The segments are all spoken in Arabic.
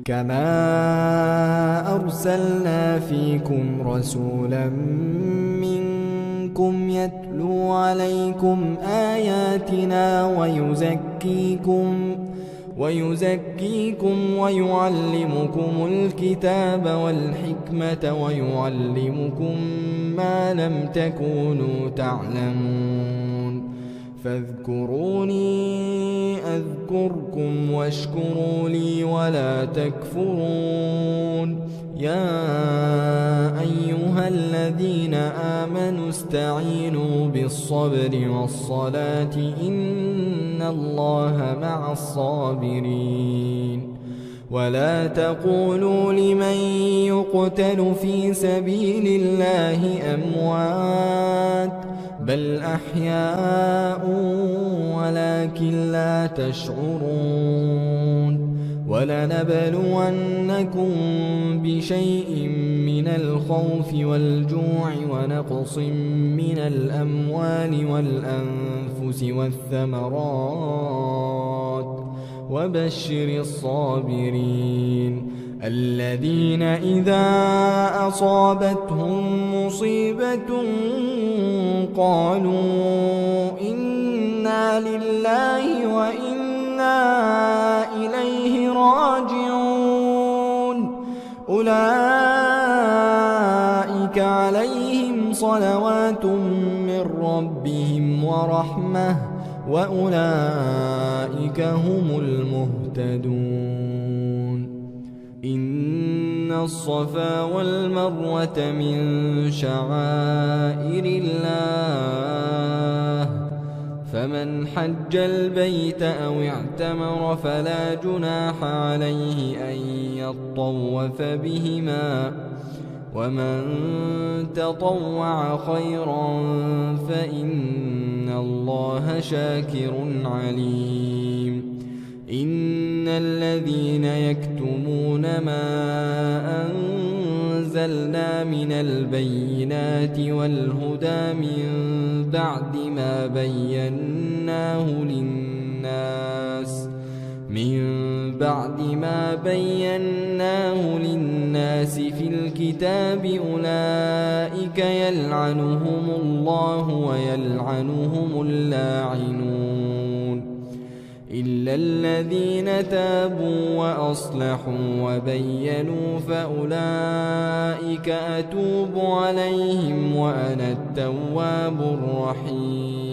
كما أرسلنا فيكم رسولا منكم يتلو عليكم آياتنا ويزكيكم ويعلمكم الكتاب والحكمة ويعلمكم ما لم تكونوا تعلمون فاذكروني أذكركم واشكروا لي ولا تكفرون يا أيها الذين آمنوا استعينوا بالصبر والصلاة إن الله مع الصابرين ولا تقولوا لمن يقتل في سبيل الله أموات بل أحياء ولكن لا تشعرون ولنبلونكم بشيء من الخوف والجوع ونقص من الأموال والأنفس والثمرات وبشر الصابرين الذين إذا أصابتهم مصيبة قالوا إنا لله وإنا إليه راجعون أولئك عليهم صلوات من ربهم ورحمة وأولئك هم المهتدون إن الصفا والمروة من شعائر الله فمن حج البيت أو اعتمر فلا جناح عليه أن يطوف بهما ومن تطوع خيرا فإن الله شاكر عليم إن الذين يكتمون ما أنزلنا من البينات والهدى من بعد ما بيناه للناس في الكتاب أولئك يلعنهم الله ويلعنهم اللاعنون إلا الذين تابوا وأصلحوا وبينوا فأولئك أتوب عليهم وأنا التواب الرحيم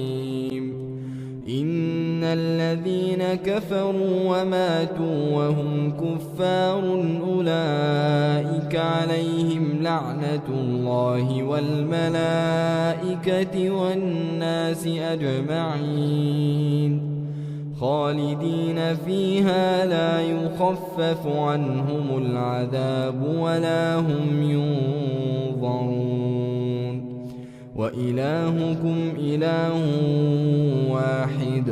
إن الذين كفروا وماتوا وهم كفار أولئك عليهم لعنة الله والملائكة والناس أجمعين خالدين فيها لا يخفف عنهم العذاب ولا هم ينظرون وإلهكم إله واحد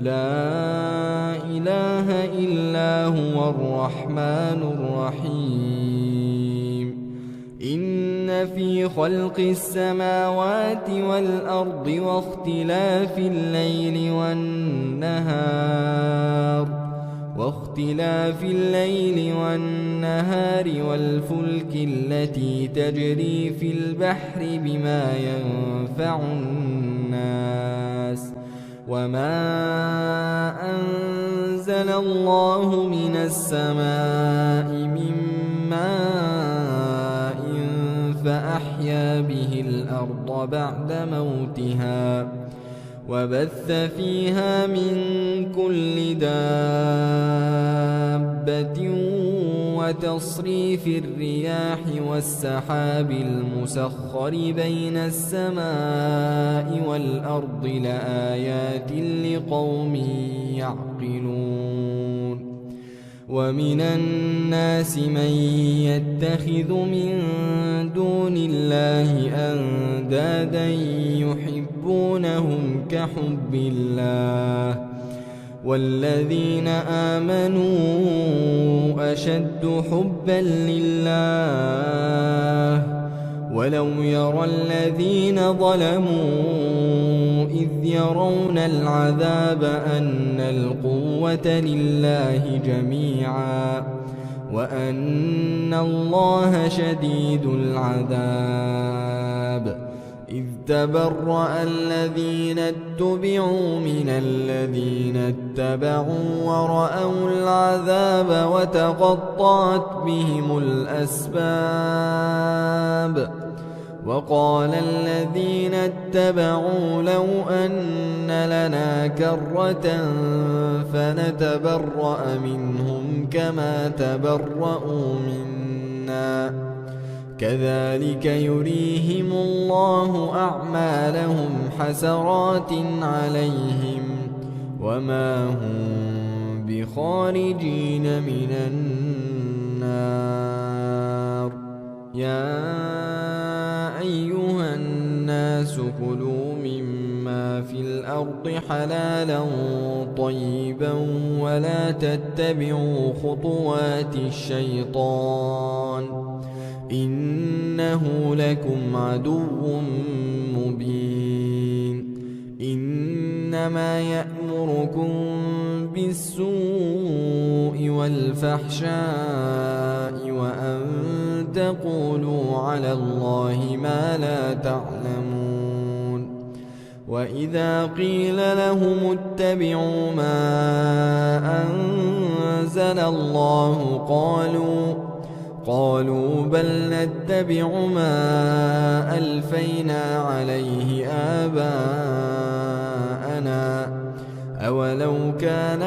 لا إله إلا هو الرحمن الرحيم إن في خلق السماوات والأرض واختلاف الليل والنهار والفلك التي تجري في البحر بما ينفع الناس وما أنزل الله من السماء من ماء فأحيا به الأرض بعد موتها وبث فيها من كل دابة وتصريف الرياح والسحاب المسخر بين السماء والأرض لآيات لقوم يعقلون ومن الناس من يتخذ من دون الله أندادا يحبونهم كحب الله والذين آمنوا أشد حبا لله ولو يرى الذين ظلموا إذ يرون العذاب أن القوة لله جميعا وأن الله شديد العذاب. إذ تبرأ الذين اتبعوا من الذين اتبعوا ورأوا العذاب وتقطعت بهم الأسباب. وقال الذين اتبعوا لو أن لنا كرة فنتبرأ منهم كما تبرأوا منا كذلك يريهم الله أعمالهم حسرات عليهم وما هم بخارجين من النار. يا أيها الناس كلوا مما في الأرض حلالا طيبا ولا تتبعوا خطوات الشيطان إنه لكم عدو مبين. إنما يأمركم بالسوء والفحشاء وأن تقولوا على الله ما لا تعلمون. وإذا قيل لهم اتبعوا ما أنزل الله قالوا بل نتبع ما ألفينا عليه آباءنا أولو كان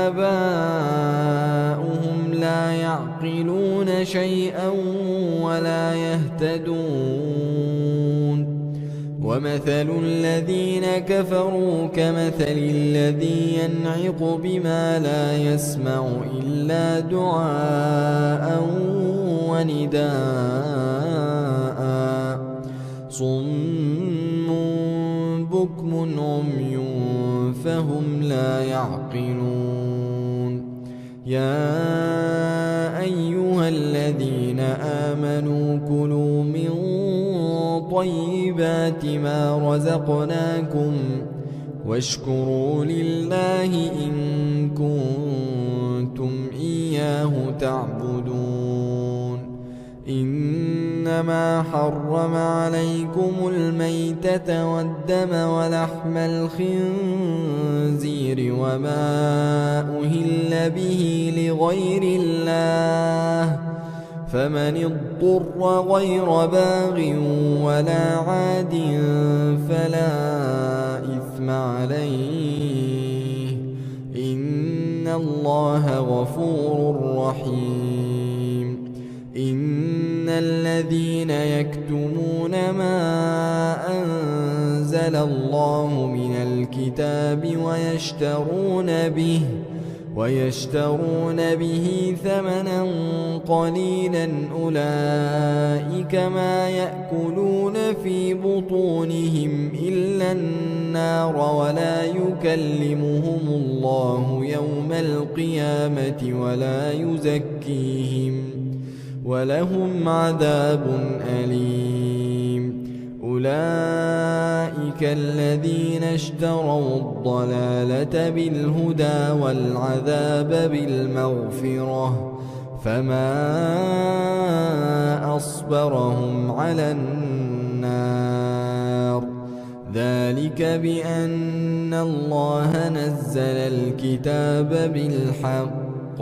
آباؤهم لا يعقلون شيئا ولا يهتدون. ومثل الذين كفروا كمثل الذي ينعق بما لا يسمع إلا دعاء ونداء صم بكم عمي فهم لا يعقلون. يا أيها الذين آمنوا كلوا من طيبات ما رزقناكم واشكروا لله إن كنتم إياه تعبدون. إنما حرم عليكم الميتة والدم ولحم الخنزير وما أهل به لغير الله فمن اضطر غير باغ ولا عاد فلا إثم عليه إن الله غفور رحيم. إن الذين يكتمون ما أنزل الله من الكتاب ويشترون به ثمنا قليلا أولئك ما يأكلون في بطونهم إلا النار ولا يكلمهم الله يوم القيامة ولا يزكيهم ولهم عذاب أليم. أولئك الذين اشتروا الضلالة بالهدى والعذاب بالمغفرة فما أصبرهم على النار. ذلك بأن الله نزل الكتاب بالحق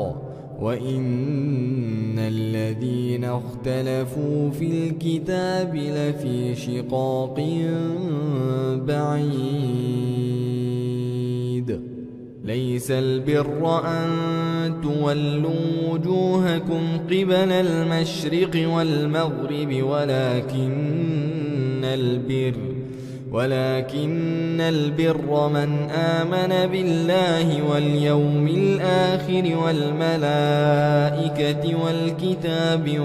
وإن الذين اختلفوا في الكتاب لفي شقاق بعيد. ليس البر أن تولوا وجوهكم قبل المشرق والمغرب ولكن البر من آمن بالله واليوم الآخر والملائكة والكتاب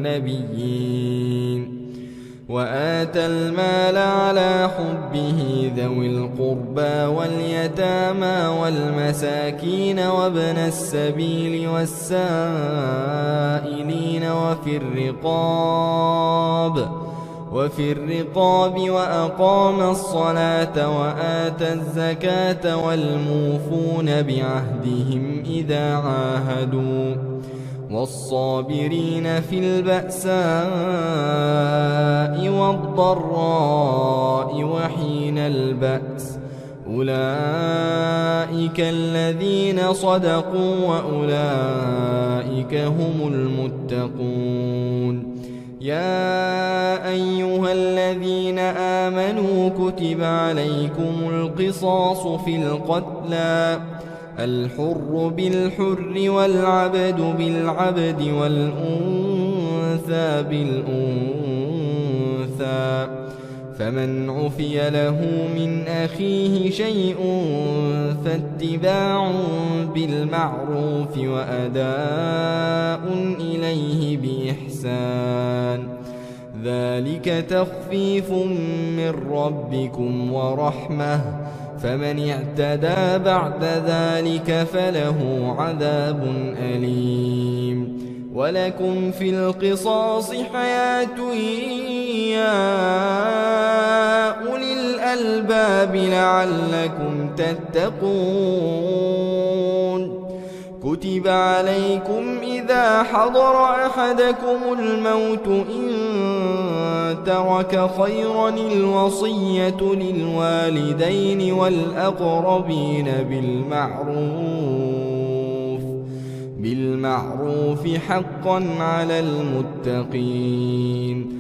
والنبيين وآتى المال على حبه ذوي القربى واليتامى والمساكين وابن السبيل والسائلين وفي الرقاب وأقام الصلاة وآتى الزكاة والموفون بعهدهم إذا عاهدوا والصابرين في البأساء والضراء وحين البأس أولئك الذين صدقوا وأولئك هم المتقون. يا أيها الذين آمنوا كتب عليكم القصاص في القتلى الحر بالحر والعبد بالعبد والأنثى بالأنثى فمن عفي له من أخيه شيء فاتباع بالمعروف وأداء إليه بإحسان ذلك تخفيف من ربكم ورحمة فمن اعتدى بعد ذلك فله عذاب أليم. ولكم في القصاص حياة يا أولي الألباب لعلكم تتقون. كتب عليكم إذا حضر أحدكم الموت إن ترك خيرا الوصية للوالدين والأقربين بالمعروف حقا على المتقين.